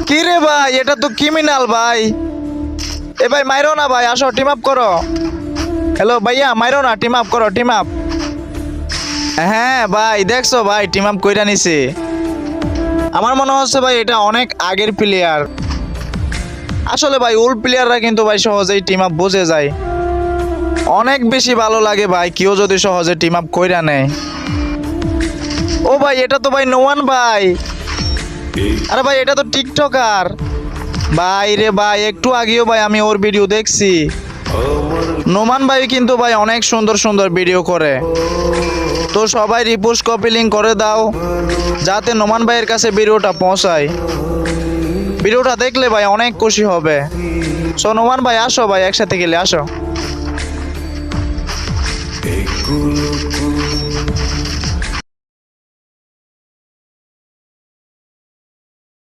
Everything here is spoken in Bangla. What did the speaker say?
কি রে ভাই, এটা তো ক্রিমিনাল ভাই। এ ভাই মাইরো না ভাই, আসো টিম আপ করো। হ্যালো ভাইয়া, মাইরো না, টিম আপ করো, টিম আপ। হ্যাঁ ভাই, দেখছো ভাই টিম আপ কইরা নিছে। আমার মনে হচ্ছে ভাই এটা অনেক আগের প্লেয়ার। আসলে ভাই ওল্ড প্লেয়াররা কিন্তু ভাই সহজেই টিম আপ বুঝে যায়। অনেক বেশি ভালো লাগে ভাই কেউ যদি সহজে টিম আপ কইরা নেয়। ও ভাই, এটা তো ভাই নোমান ভাই। আরে ভাই এটা তো টিকটকার ভাই রে ভাই। একটু আগেও ভাই আমি ওর ভিডিও দেখছি। নোমান ভাই কিন্তু ভাই অনেক সুন্দর সুন্দর ভিডিও করে। তো সবাই রিপোস্ট কপি লিঙ্ক করে দাও যাতে নোমান ভাইয়ের কাছে ভিডিওটা পৌঁছায়। ভিডিওটা দেখলে ভাই অনেক খুশি হবে। সো নোমান ভাই আসো ভাই, একসাথে গেলে আসো।